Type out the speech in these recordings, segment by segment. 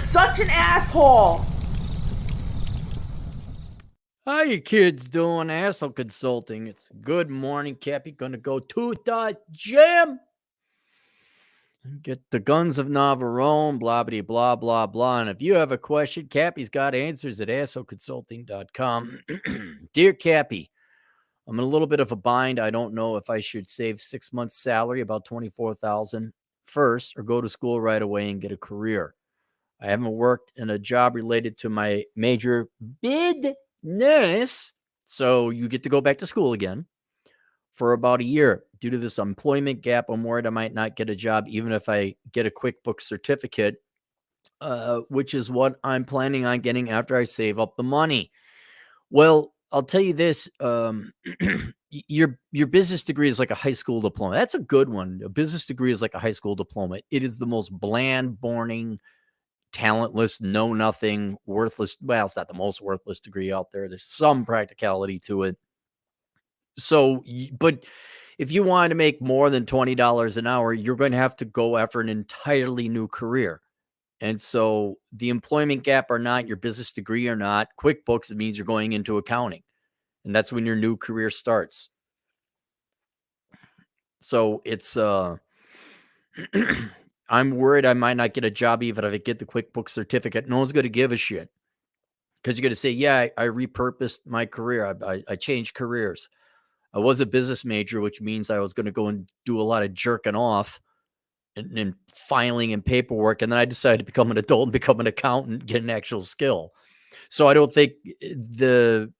such an asshole. How you kids doing? Asshole Consulting. It's good morning, Cappy. Gonna go to the gym. Get the guns of Navarone, blah, blah, blah, blah, blah. And if you have a question, Cappy's got answers at assholeconsulting.com. Dear Cappy, I'm in a little bit of a bind. I don't know if I should save 6 months' salary, about $24,000 first, or go to school right away and get a career. I haven't worked in a job related to my major business, so you get to go back to school again for about a year. Due to this employment gap, I'm worried I might not get a job even if I get a QuickBooks certificate, which is what I'm planning on getting after I save up the money. Well, I'll tell you this, your business degree is like a high school diploma. That's a good one. A business degree is like a high school diploma. It is the most bland, boring, talentless, know nothing, worthless. Well, it's not the most worthless degree out there. There's some practicality to it. So, but if you want to make more than $20 an hour, you're going to have to go after an entirely new career. And so the employment gap or not, your business degree or not, QuickBooks, it means you're going into accounting. And that's when your new career starts. So it's I'm worried I might not get a job even if I get the QuickBooks certificate. No one's going to give a shit because you're going to say, yeah, I repurposed my career. I changed careers. I was a business major, which means I was going to go and do a lot of jerking off and filing and paperwork. And then I decided to become an adult and become an accountant, get an actual skill. So I don't think there's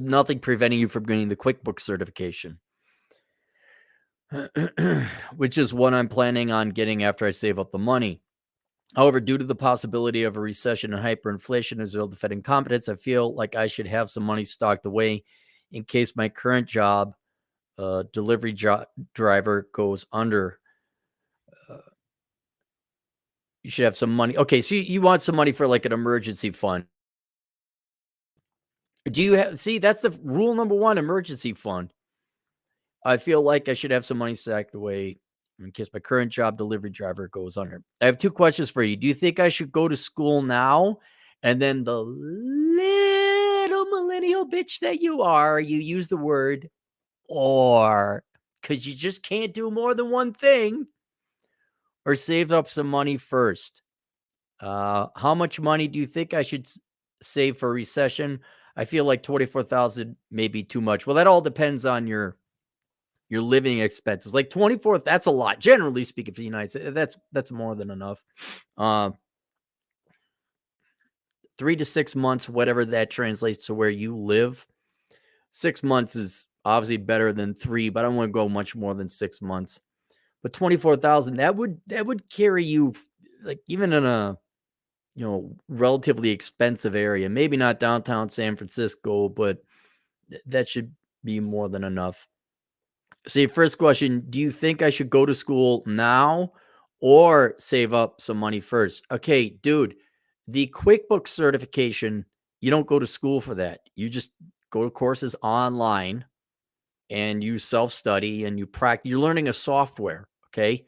nothing preventing you from getting the QuickBooks certification. Which is what I'm planning on getting after I save up the money. However, due to the possibility of a recession and hyperinflation as a result of Fed incompetence, I feel like I should have some money stocked away in case my current job, delivery driver, goes under. You should have some money. Okay, so you want some money for like an emergency fund. Do you have, see, that's the rule number one, emergency fund. I feel like I should have some money stacked away in case my current job, delivery driver, goes under. I have two questions for you. Do you think I should go to school now? And then the little millennial bitch that you are, you use the word or, because you just can't do more than one thing, or save up some money first. How much money do you think I should save for recession? I feel like 24,000 may be too much. Well, that all depends on your living expenses. Like 24, that's a lot. Generally speaking, for the United States, that's more than enough. 3 to 6 months, whatever that translates to where you live. 6 months is obviously better than 3, but I don't want to go much more than 6 months. But 24,000, that would carry you, like, even in a relatively expensive area. Maybe not downtown San Francisco, but that should be more than enough. See, first question, do you think I should go to school now or save up some money first? Okay, dude, the QuickBooks certification, you don't go to school for that. You just go to courses online and you self-study and you practice. You're learning a software, okay?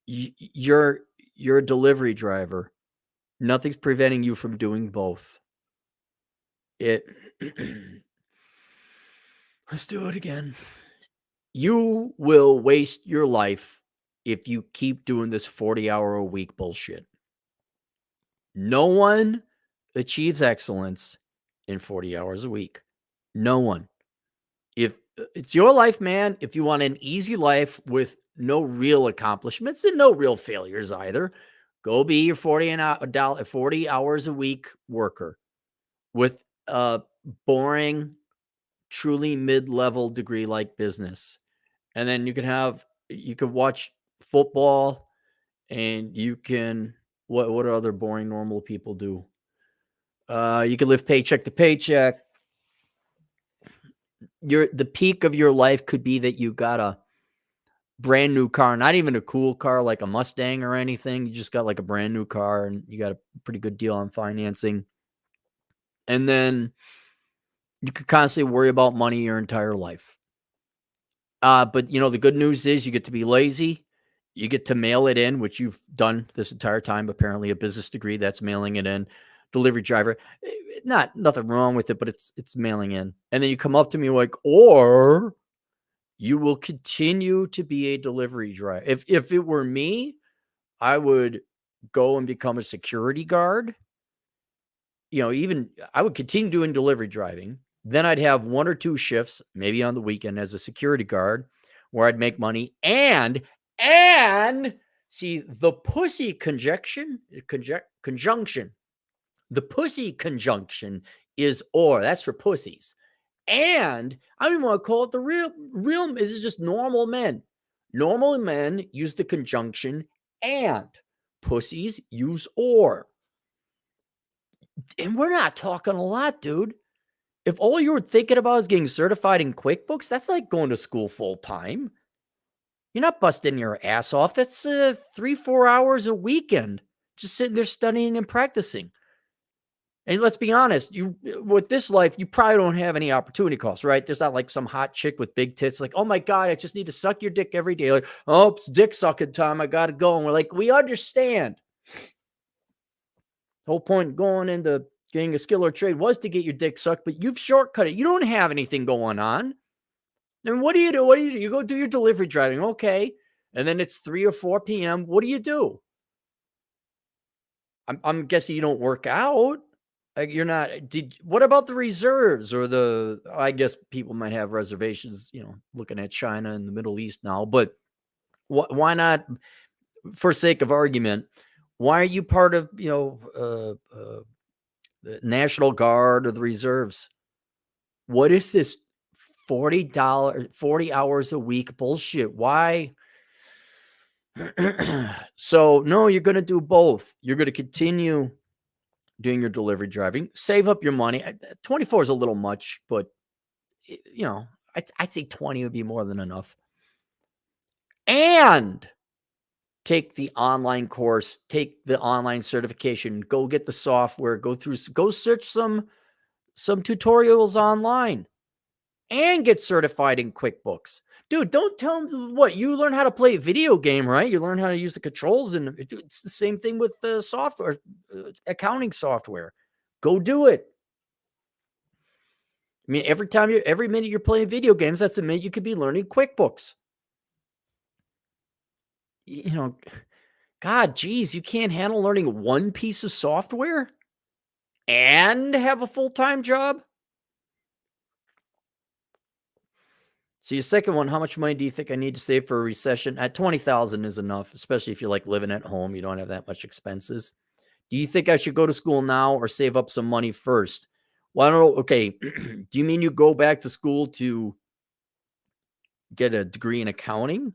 You're a delivery driver. Nothing's preventing you from doing both. Let's do it again. You will waste your life if you keep doing this 40-hour-a-week bullshit. No one achieves excellence in 40 hours a week. No one. If it's your life, man, if you want an easy life with no real accomplishments and no real failures either, go be your 40 hours a week worker with a boring, truly mid-level degree like business. And then you can watch football and you can, what other boring normal people do? You can live paycheck to paycheck. The peak of your life could be that you got a brand new car, not even a cool car like a Mustang or anything. You just got like a brand new car and you got a pretty good deal on financing. And then you could constantly worry about money your entire life. But the good news is you get to be lazy You get to mail it in, which you've done this entire time, apparently a business degree, that's mailing it in. Delivery driver, nothing wrong with it, but it's mailing in. And then you come up to me like, or you will continue to be a delivery driver. If it were me, I would go and become a security guard. Even I would continue doing delivery driving. Then I'd have 1 or 2 shifts, maybe on the weekend as a security guard where I'd make money and see the pussy conjunction. The pussy conjunction is or. That's for pussies. And I don't even want to call it the real. This is just normal men. Normal men use the conjunction and. Pussies use or. And we're not talking a lot, dude. If all you were thinking about is getting certified in QuickBooks, that's like going to school full time. You're not busting your ass off. That's 3-4 hours a weekend just sitting there studying and practicing. And let's be honest, you with this life, you probably don't have any opportunity costs, right? There's not like some hot chick with big tits, like, oh my God, I just need to suck your dick every day. Like, oh, it's dick sucking time. I got to go. And we're like, we understand. The whole point going into getting a skill or trade was to get your dick sucked, but you've shortcut it. You don't have anything going on. And what do you do? You go do your delivery driving. Okay. And then it's 3 or 4 p.m. What do you do? I'm guessing you don't work out. Like you're not. What about the reserves or I guess people might have reservations, looking at China and the Middle East now, but why not, for sake of argument, why are you part of, the National Guard or the reserves? What is this $40, 40 hours a week bullshit? Why? So no, you're going to do both. You're going to continue doing your delivery driving, save up your money. 24 is a little much, but I'd say 20 would be more than enough. And take the online course, take the online certification, go get the software, go search some tutorials online and get certified in QuickBooks. Dude, don't tell them what you learn how to play a video game, right? You learn how to use the controls, and it's the same thing with the software, accounting software. Go do it. I mean, every minute you're playing video games, that's a minute you could be learning QuickBooks. God, geez, you can't handle learning one piece of software and have a full-time job? So your second one, how much money do you think I need to save for a recession? At 20,000 is enough, especially if you're like living at home, you don't have that much expenses. Do you think I should go to school now or save up some money first? Well, I don't know. Okay. Do you mean you go back to school to get a degree in accounting?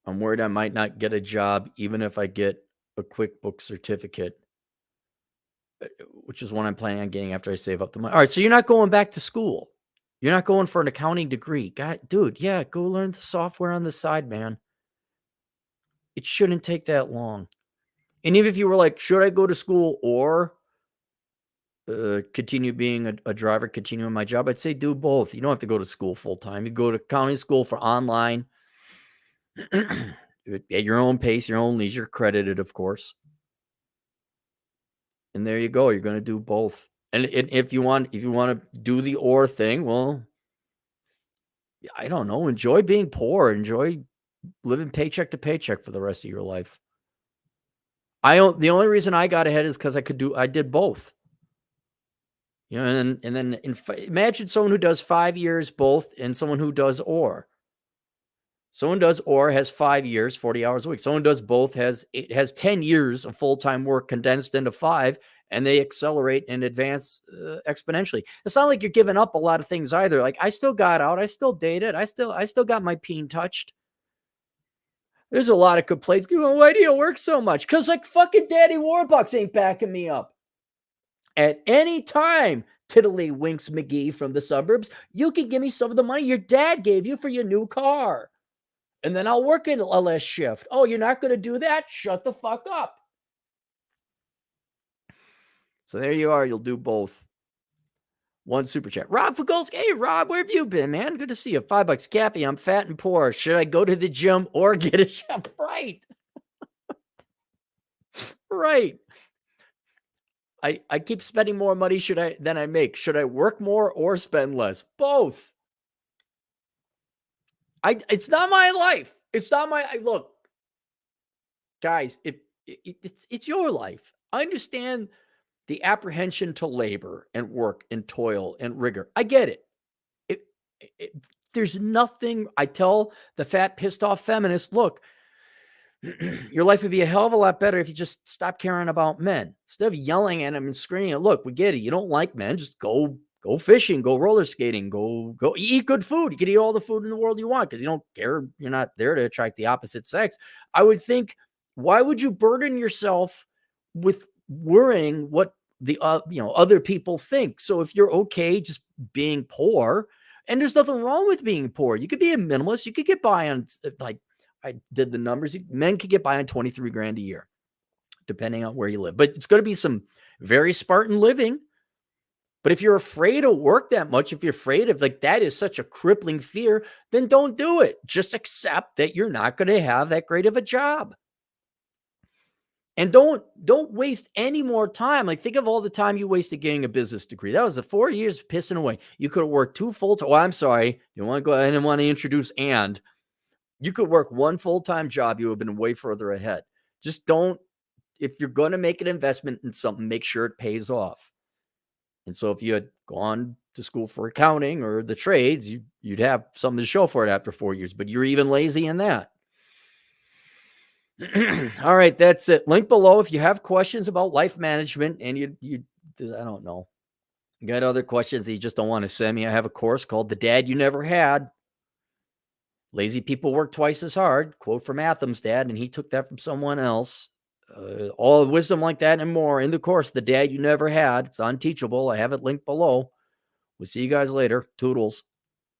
I'm worried I might not get a job even if I get a QuickBooks certificate, which is what I'm planning on getting after I save up the money. All right. So you're not going back to school. You're not going for an accounting degree. God, dude, yeah, go learn the software on the side, man. It shouldn't take that long. And even if you were like, should I go to school or continue being a driver, continue in my job, I'd say do both. You don't have to go to school full time. You go to accounting school for online at your own pace, your own leisure, credited, of course. And there you go. You're going to do both. And if you want to do the or thing, well, I don't know. Enjoy being poor. Enjoy living paycheck to paycheck for the rest of your life. The only reason I got ahead is because I did both. And then imagine someone who does 5 years both and someone who does or. Someone does or has 5 years, 40 hours a week. Someone does both has 10 years of full-time work condensed into 5, and they accelerate and advance exponentially. It's not like you're giving up a lot of things either. Like I still got out, I still dated, I still got my peen touched. There's a lot of complaints. Why do you work so much? Because like fucking Daddy Warbucks ain't backing me up. At any time, Tiddlywinks McGee from the suburbs, you can give me some of the money your dad gave you for your new car. And then I'll work in a less shift. Oh, you're not going to do that? Shut the fuck up. So there you are. You'll do both. One super chat. Rob Fagolski. Hey, Rob, where have you been, man? Good to see you. $5. Cappy, I'm fat and poor. Should I go to the gym or get a job? Right. Right. I keep spending more money than I make. Should I work more or spend less? Both. It's not my life. It's not my look, guys, it's your life. I understand the apprehension to labor and work and toil and rigor. I get it. It, it there's nothing. I tell the fat pissed off feminist, look, your life would be a hell of a lot better if you just stop caring about men. Instead of yelling at them and screaming, look, we get it. You don't like men, just go fishing, go roller skating, go eat good food. You can eat all the food in the world you want because you don't care. You're not there to attract the opposite sex. I would think, why would you burden yourself with worrying what the other people think? So if you're okay just being poor, and there's nothing wrong with being poor, you could be a minimalist. You could get by on like I did the numbers. Men could get by on 23 grand a year, depending on where you live. But it's going to be some very Spartan living. But if you're afraid to work that much, if you're afraid of that is such a crippling fear, then don't do it. Just accept that you're not going to have that great of a job. And don't waste any more time. Like, think of all the time you wasted getting a business degree. That was the 4 years pissing away. You could have worked 2 full time. Oh, I'm sorry. You want to go ahead and want to introduce and. You could work 1 full-time job. You would have been way further ahead. Just don't, if you're going to make an investment in something, make sure it pays off. And so if you had gone to school for accounting or the trades, you'd have something to show for it after 4 years, but you're even lazy in that. All right, that's it. Link below if you have questions about life management and you I don't know, you got other questions that you just don't want to send me. I have a course called The Dad You Never Had. Lazy people work twice as hard. Quote from Atham's dad, and he took that from someone else. All wisdom like that and more in the course, The Dad You Never Had. It's unteachable. I have it linked below. We'll see you guys later. Toodles.